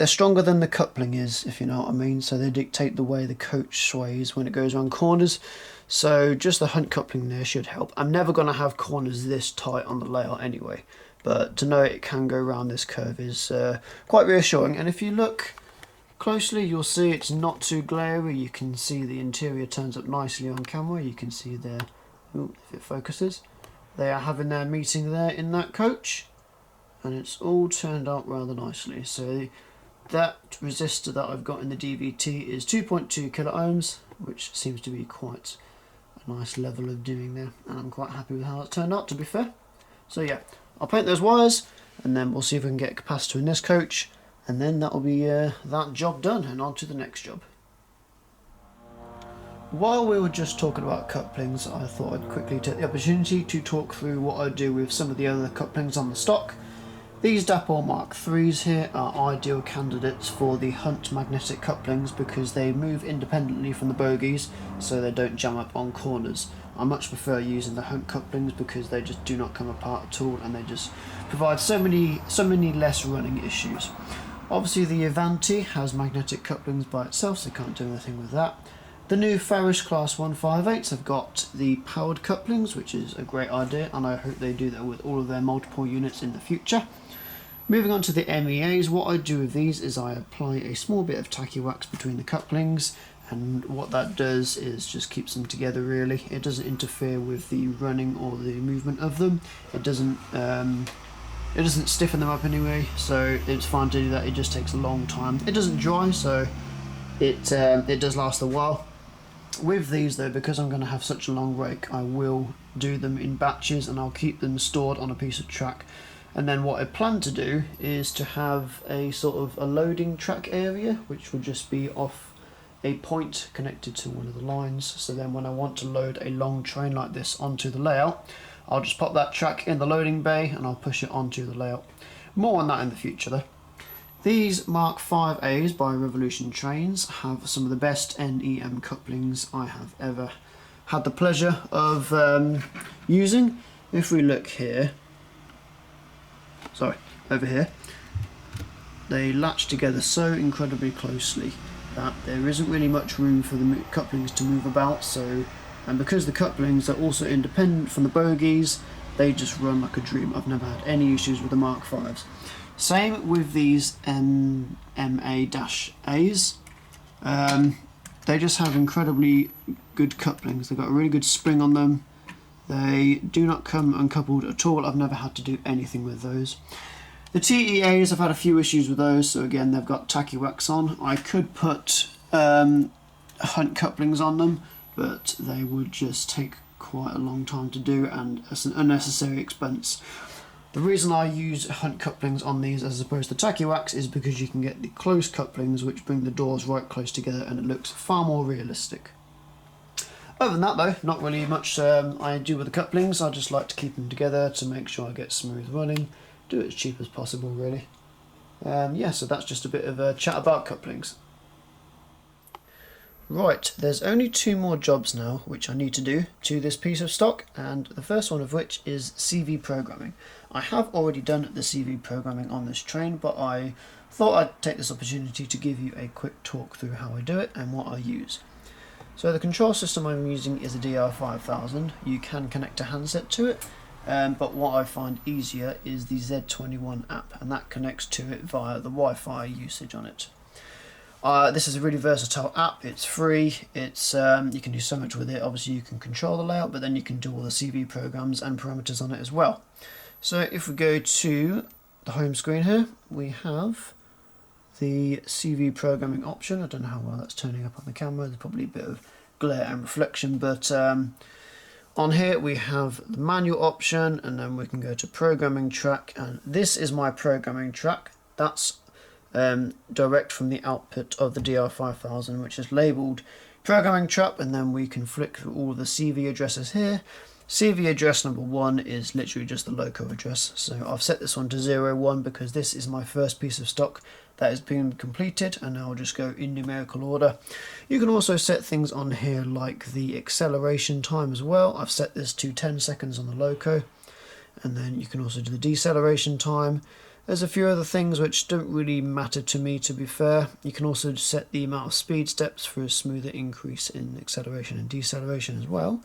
stronger than the coupling is, if you know what I mean, so they dictate the way the coach sways when it goes around corners. So just the Hunt coupling there should help. I'm never going to have corners this tight on the layout anyway, but to know it can go around this curve is quite reassuring. And if you look closely, you'll see it's not too glary. You can see the interior turns up nicely on camera. You can see there, ooh, if it focuses, they are having their meeting there in that coach, and it's all turned out rather nicely. So that resistor that I've got in the DVT is 2.2 kilo ohms, which seems to be quite a nice level of doing there, and I'm quite happy with how it's turned out, to be fair. So yeah, I'll paint those wires, and then we'll see if we can get a capacitor in this coach, and then that'll be that job done, and on to the next job. While we were just talking about couplings, I thought I'd quickly take the opportunity to talk through what I do with some of the other couplings on the stock. These Dapol Mark IIIs here are ideal candidates for the Hunt magnetic couplings because they move independently from the bogies, so they don't jam up on corners. I much prefer using the Hunt couplings because they just do not come apart at all, and they just provide so many less running issues. Obviously the Avanti has magnetic couplings by itself, so you can't do anything with that. The new Farish Class 158s have got the powered couplings, which is a great idea, and I hope they do that with all of their multiple units in the future. Moving on to the MEAs, what I do with these is I apply a small bit of tacky wax between the couplings, and what that does is just keeps them together really. It doesn't interfere with the running or the movement of them. It doesn't stiffen them up anyway, so it's fine to do that. It just takes a long time. It doesn't dry, so it does last a while. With these though, because I'm going to have such a long rake, I will do them in batches and I'll keep them stored on a piece of track. And then what I plan to do is to have a sort of a loading track area, which will just be off a point connected to one of the lines. So then when I want to load a long train like this onto the layout, I'll just pop that track in the loading bay and I'll push it onto the layout. More on that in the future though. These Mark 5As by Revolution Trains have some of the best NEM couplings I have ever had the pleasure of using. If we look here, over here, they latch together so incredibly closely that there isn't really much room for the couplings to move about, and because the couplings are also independent from the bogies, they just run like a dream. I've never had any issues with the Mark 5s. Same with these MA-As. They just have incredibly good couplings. They've got a really good spring on them. They do not come uncoupled at all. I've never had to do anything with those. The TEAs, I've had a few issues with those, so again they've got tacky wax on. I could put hunt couplings on them, but they would just take quite a long time to do and it's an unnecessary expense. The reason I use hunt couplings on these as opposed to tacky wax is because you can get the close couplings which bring the doors right close together and it looks far more realistic. Other than that though, not really much I do with the couplings. I just like to keep them together to make sure I get smooth running, do it as cheap as possible really. Yeah, so that's just a bit of a chat about couplings. Right, there's only 2 more jobs now which I need to do to this piece of stock, and the first one of which is CV programming. I have already done the CV programming on this train, but I thought I'd take this opportunity to give you a quick talk through how I do it and what I use. So the control system I'm using is a DR5000. You can connect a handset to it, but what I find easier is the Z21 app, and that connects to it via the Wi-Fi usage on it. This is a really versatile app. It's free. It's you can do so much with it. Obviously you can control the layout, but then you can do all the CV programs and parameters on it as well. So if we go to the home screen here, we have the CV programming option. I don't know how well that's turning up on the camera. There's probably a bit of glare and reflection, but on here we have the manual option, and then we can go to programming track, and this is my programming track. That's direct from the output of the DR5000, which is labelled programming track, and then we can flick through all the CV addresses here. CV address number 1 is literally just the loco address, so I've set this one to 01 because this is my first piece of stock that has been completed, and I'll just go in numerical order. You can also set things on here like the acceleration time as well. I've set this to 10 seconds on the loco, and then you can also do the deceleration time. There's a few other things which don't really matter to me, to be fair. You can also set the amount of speed steps for a smoother increase in acceleration and deceleration as well.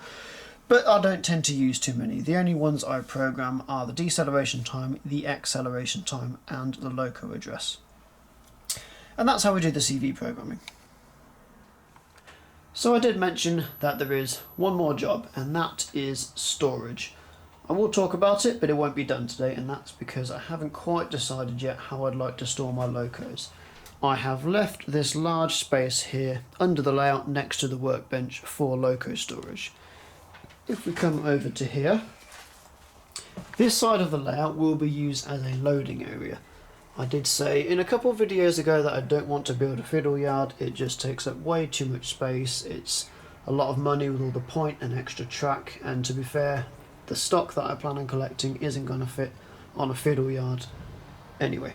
But I don't tend to use too many. The only ones I program are the deceleration time, the acceleration time, and the loco address. And that's how we do the CV programming. So I did mention that there is one more job, and that is storage. I will talk about it, but it won't be done today, and that's because I haven't quite decided yet how I'd like to store my locos. I have left this large space here under the layout next to the workbench for loco storage. If we come over to here, this side of the layout will be used as a loading area. I did say in a couple of videos ago that I don't want to build a fiddle yard. It just takes up way too much space. It's a lot of money with all the point and extra track, and to be fair, the stock that I plan on collecting isn't going to fit on a fiddle yard anyway.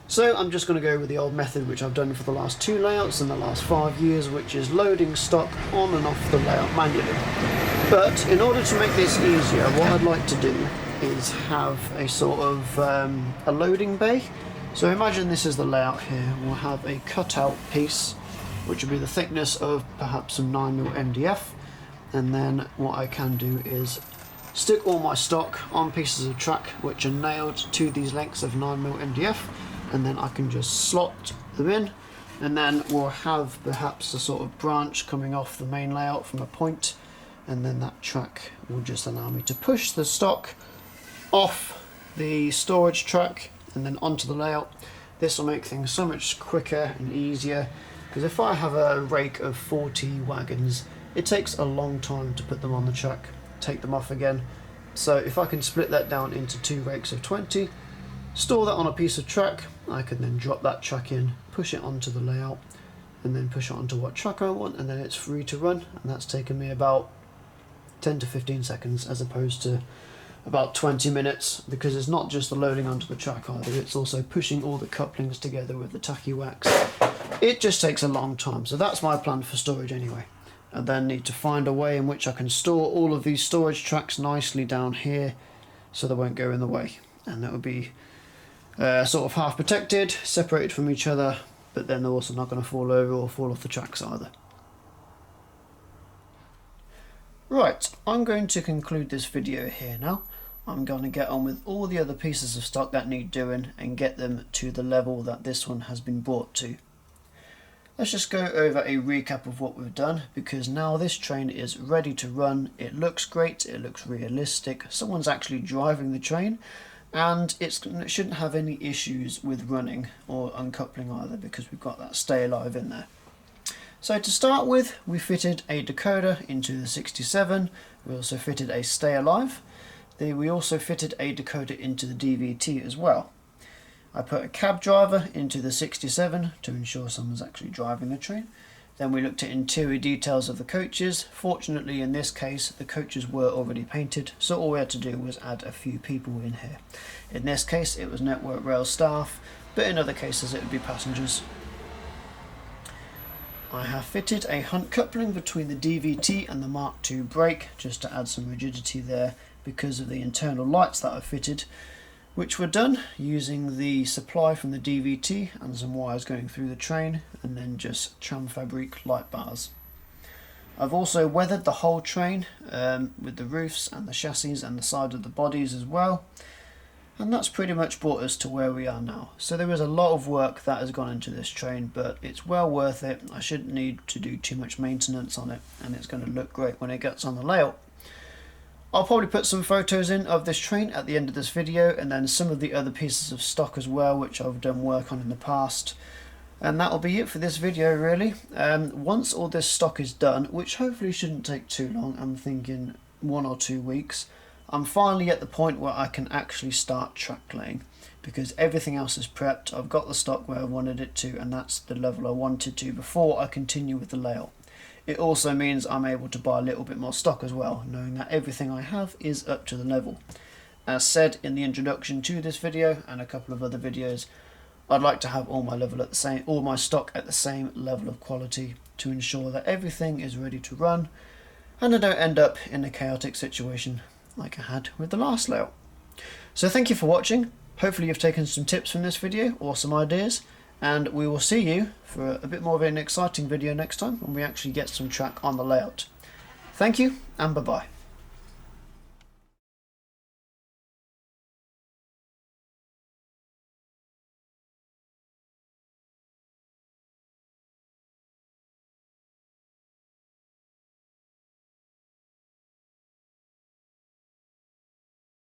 So I'm just going to go with the old method which I've done for the last 2 layouts in the last 5 years, which is loading stock on and off the layout manually. But in order to make this easier, what I'd like to do is have a sort of a loading bay. So imagine this is the layout here. We'll have a cutout piece which will be the thickness of perhaps some 9mm MDF, and then what I can do is stick all my stock on pieces of track which are nailed to these lengths of 9mm MDF, and then I can just slot them in, and then we'll have perhaps a sort of branch coming off the main layout from a point, and then that track will just allow me to push the stock off the storage track and then onto the layout. This will make things so much quicker and easier, because if I have a rake of 40 wagons, it takes a long time to put them on the track, take them off again. So if I can split that down into 2 rakes of 20, store that on a piece of track, I can then drop that track in, push it onto the layout, and then push it onto what track I want, and then it's free to run. And that's taken me about 10 to 15 seconds as opposed to about 20 minutes, because it's not just the loading onto the track either, it's also pushing all the couplings together with the tacky wax. It just takes a long time. So that's my plan for storage anyway. I then need to find a way in which I can store all of these storage tracks nicely down here so they won't go in the way, and that would be sort of half protected, separated from each other, but then they're also not going to fall over or fall off the tracks either. Right, I'm going to conclude this video here now. I'm going to get on with all the other pieces of stock that need doing and get them to the level that this one has been brought to. Let's just go over a recap of what we've done, because now this train is ready to run. It looks great, it looks realistic, someone's actually driving the train, and it shouldn't have any issues with running or uncoupling either, because we've got that stay alive in there. So to start with, we fitted a decoder into the 67, we also fitted a stay alive, we also fitted a decoder into the DVT as well. I put a cab driver into the 67 to ensure someone's actually driving the train. Then we looked at interior details of the coaches. Fortunately in this case the coaches were already painted, so all we had to do was add a few people in here. In this case it was Network Rail staff, but in other cases it would be passengers. I have fitted a hunt coupling between the DVT and the Mark II brake just to add some rigidity there because of the internal lights that I fitted, which were done using the supply from the DVT and some wires going through the train, and then just tram fabric light bars. I've also weathered the whole train with the roofs and the chassis and the side of the bodies as well, and that's pretty much brought us to where we are now. So there is a lot of work that has gone into this train, but it's well worth it. I shouldn't need to do too much maintenance on it, and it's going to look great when it gets on the layout. I'll probably put some photos in of this train at the end of this video, and then some of the other pieces of stock as well, which I've done work on in the past. And that'll be it for this video really. Once all this stock is done, which hopefully shouldn't take too long, I'm thinking 1 or 2 weeks, I'm finally at the point where I can actually start track laying, because everything else is prepped. I've got the stock where I wanted it to, and that's the level I wanted to before I continue with the layout. It also means I'm able to buy a little bit more stock as well, knowing that everything I have is up to the level. As said in the introduction to this video and a couple of other videos, I'd like to have all my stock at the same level of quality to ensure that everything is ready to run and I don't end up in a chaotic situation like I had with the last layout. So thank you for watching. Hopefully you've taken some tips from this video or some ideas, and we will see you for a bit more of an exciting video next time when we actually get some track on the layout. Thank you and bye bye.